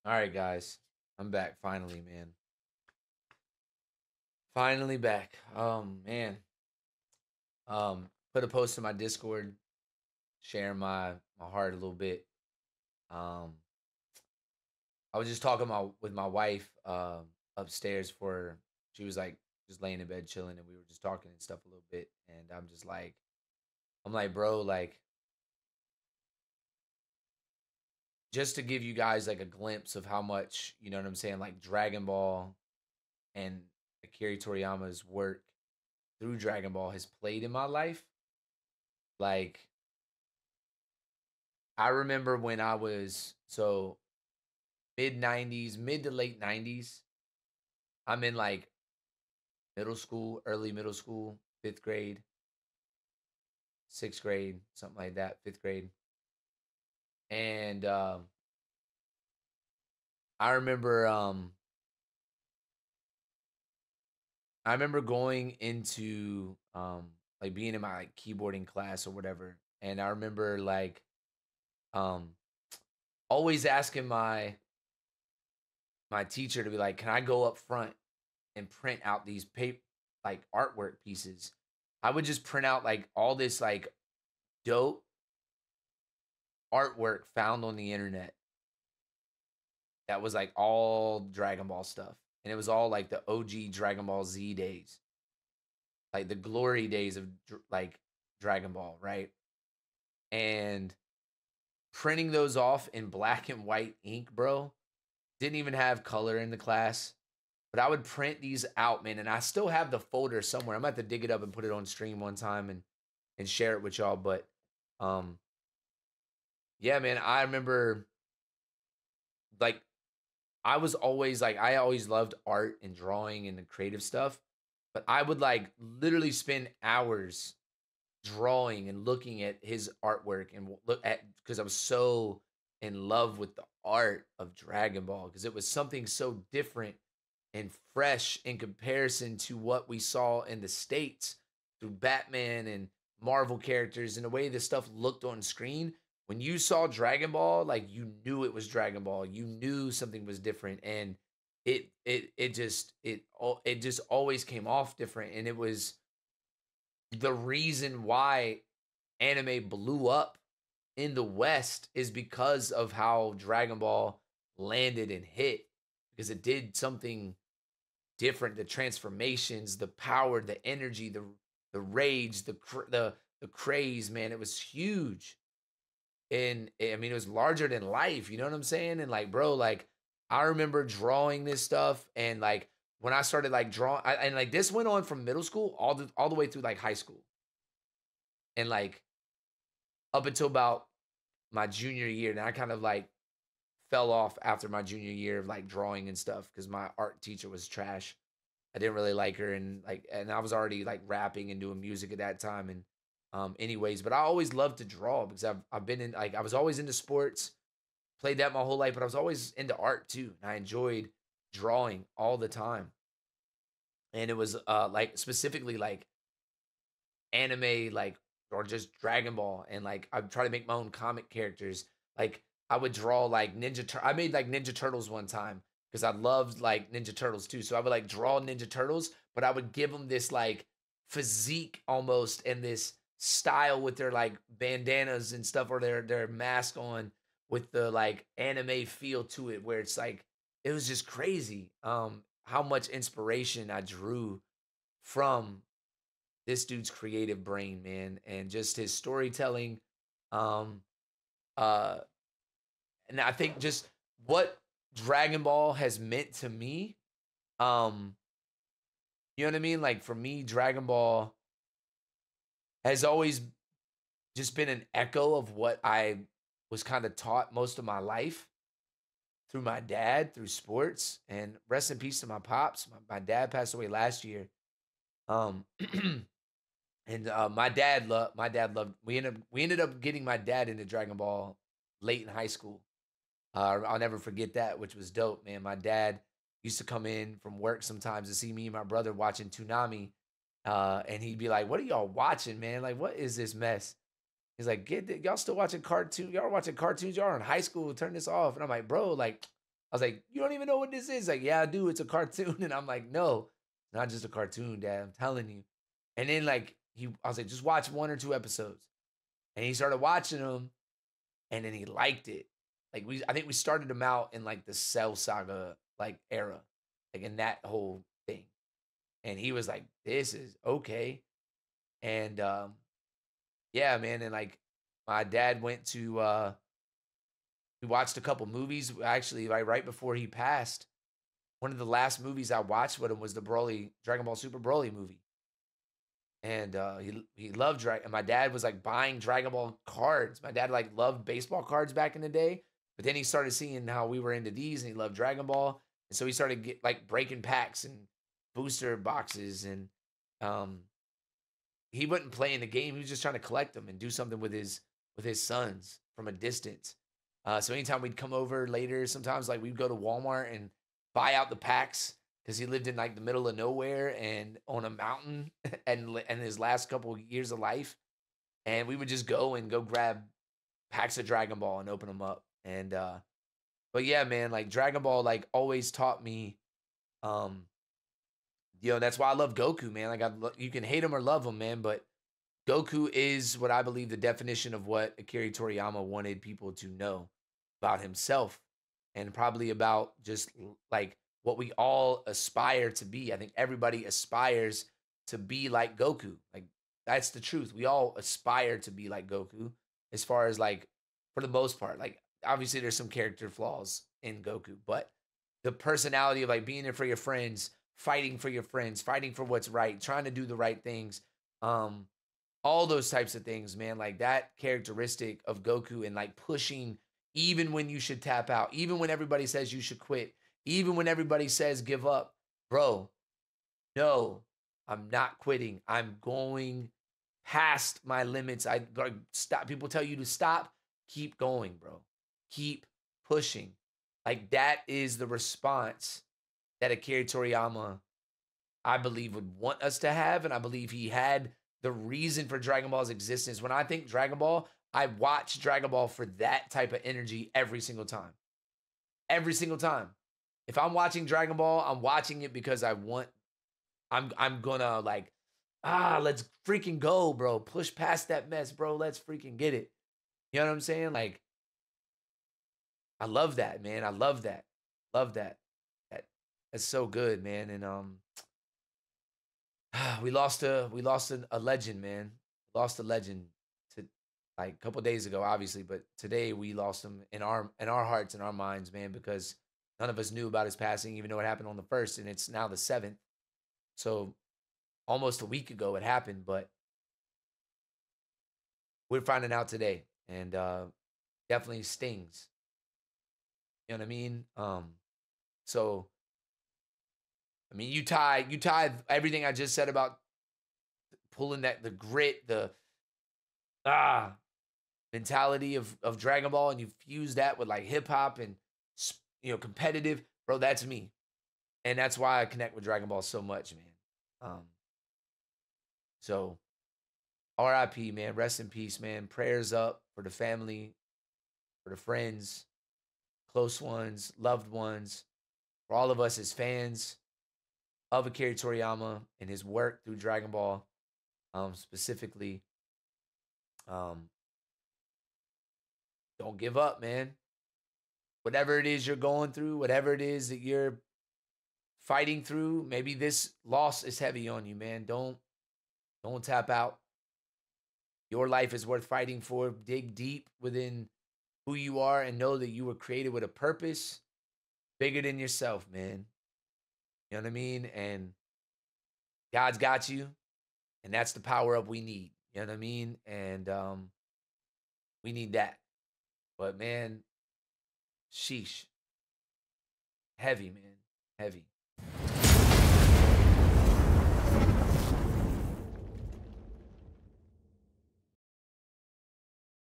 All right, guys. I'm back finally, man. Finally back. Man. Put a post in my Discord, sharing my heart a little bit. Um, I was just talking with my wife upstairs for she was like just laying in bed chilling, and we were just talking and stuff a little bit. And I'm like, bro, like just to give you guys like a glimpse of how much, you know what I'm saying, like Dragon Ball and Akira Toriyama's work through Dragon Ball has played in my life. Like I remember when I was mid 90s, mid to late 90s. I'm in like middle school, early middle school, 5th grade, 6th grade, something like that, 5th grade. And I remember I remember going into like being in my like keyboarding class or whatever. And I remember like um always asking my teacher to be like, "Can I go up front and print out these paper like artwork pieces?" I would just print out like all this like dope artwork found on the internet that was like all Dragon Ball stuff. And it was all like the OG Dragon Ball Z days, like the glory days of like Dragon Ball, right? And printing those off in black and white ink, bro. Didn't even have color in the class. But I would print these out, man, and I still have the folder somewhere. I'm gonna have to dig it up and put it on stream one time and share it with y'all. But um, yeah, man, I remember like I always loved art and drawing and the creative stuff, but I would like literally spend hours drawing and looking at his artwork and look at because I was so in love with the art of Dragon Ball because it was something so different and fresh in comparison to what we saw in the States through Batman and Marvel characters and the way this stuff looked on screen. When you saw Dragon Ball, like you knew it was Dragon Ball. You knew something was different. And it just always came off different. And it was the reason why anime blew up in the West is because of how Dragon Ball landed and hit because it did something different. The transformations, the power, the energy, the rage, the craze, man, it was huge. And I mean, it was larger than life. You know what I'm saying? And like, bro, like I remember drawing this stuff, and like when I started like drawing, and like this went on from middle school all the way through like high school, and like up until about my junior year. And I kind of like fell off after my junior year of like drawing and stuff because my art teacher was trash. I didn't really like her, and I was already like rapping and doing music at that time. And anyways, but I always loved to draw because I've been in like I was always into sports, played that my whole life, but I was always into art too. And I enjoyed drawing all the time. And it was like specifically like anime, like or just Dragon Ball. And like I try to make my own comic characters. Like I would draw like I made like Ninja Turtles one time because I loved like Ninja Turtles too. So I would like draw Ninja Turtles, but I would give them this like physique almost and this style with their like bandanas and stuff or their mask on with the like anime feel to it where it's like it was just crazy how much inspiration I drew from this dude's creative brain, man, and just his storytelling. Um, uh, and I think just what Dragon Ball has meant to me. Um, you know what I mean? Like for me, Dragon Ball has always just been an echo of what I was kind of taught most of my life through my dad, through sports. And rest in peace to my pops. My dad passed away last year. Um, And my dad loved. We ended up getting my dad into Dragon Ball late in high school. I'll never forget that, which was dope, man. My dad used to come in from work sometimes to see me and my brother watching Toonami, and he'd be like, "What are y'all watching, man? Like, what is this mess?" He's like, y'all still watching cartoons? Y'all watching cartoons? Y'all are in high school. Turn this off." And I'm like, "Bro, like, I was like, "You don't even know what this is?" Like, "Yeah, I do. It's a cartoon." And I'm like, "No, it's not just a cartoon, Dad. I'm telling you." And then like I was like, "Just watch 1 or 2 episodes." And he started watching them, and then he liked it. Like I think we started him out in like the Cell Saga like era, like in that whole thing. And he was like, "This is okay." And yeah, man. And like my dad went to we watched a couple movies actually right before he passed. One of the last movies I watched with him was the Broly Dragon Ball Super Broly movie. And he loved Dragon. And my dad was like buying Dragon Ball cards. My dad like loved baseball cards back in the day, but then he started seeing how we were into these, and he loved Dragon Ball, and so he started like breaking packs and booster boxes, and um, he wasn't playing the game. He was just trying to collect them and do something with his sons from a distance. So anytime we'd come over later, sometimes like we'd go to Walmart and buy out the packs because he lived in like the middle of nowhere and on a mountain and his last couple of years of life, and we would just go grab packs of Dragon Ball and open them up. And but yeah, man, like Dragon Ball like always taught me, um, that's why I love Goku, man. Like you can hate him or love him, man, but Goku is what I believe the definition of what Akira Toriyama wanted people to know about himself, and probably about just like what we all aspire to be. I think everybody aspires to be like Goku. Like that's the truth. We all aspire to be like Goku as far as like for the most part. Like obviously there's some character flaws in Goku, but the personality of like being there for your friends, fighting for your friends, fighting for what's right, trying to do the right things. Um all those types of things, man. Like that characteristic of Goku and like pushing even when you should tap out, even when everybody says you should quit, even when everybody says give up. Bro, no, I'm not quitting. I'm going past my limits. I gotta stop. People tell you to stop. Keep going, bro. Keep pushing. Like that is the response that Akira Toriyama, I believe, would want us to have. And I believe he had the reason for Dragon Ball's existence. When I think Dragon Ball, I watch Dragon Ball for that type of energy every single time. Every single time. If I'm watching Dragon Ball, I'm watching it because I'm gonna like, let's freaking go, bro. Push past that mess, bro. Let's freaking get it. You know what I'm saying? Like, I love that, man. I love that. Love that. That that's so good, man. And we lost a legend, man. Lost a legend to like a couple days ago, obviously, but today we lost him in our hearts and our minds, man, because none of us knew about his passing, even though it happened on the first, and it's now the 7th. So almost a week ago it happened, but we're finding out today, and definitely stings. You know what I mean? So I mean, you tie everything I just said about pulling that the grit, the ah mentality of Dragon Ball, and you fuse that with like hip hop and competitive, bro. That's me, and that's why I connect with Dragon Ball so much, man. So R.I.P. man, rest in peace, man. Prayers up for the family, for the friends, close ones, loved ones, for all of us as fans of Akira Toriyama and his work through Dragon Ball, specifically. Um, don't give up, man. Whatever it is you're going through, whatever it is that you're fighting through, maybe this loss is heavy on you, man. Don't tap out. Your life is worth fighting for. Dig deep within who you are and know that you were created with a purpose bigger than yourself, man. You know what I mean? And God's got you, and that's the power up we need. You know what I mean? And we need that. But man, sheesh, heavy, man, heavy.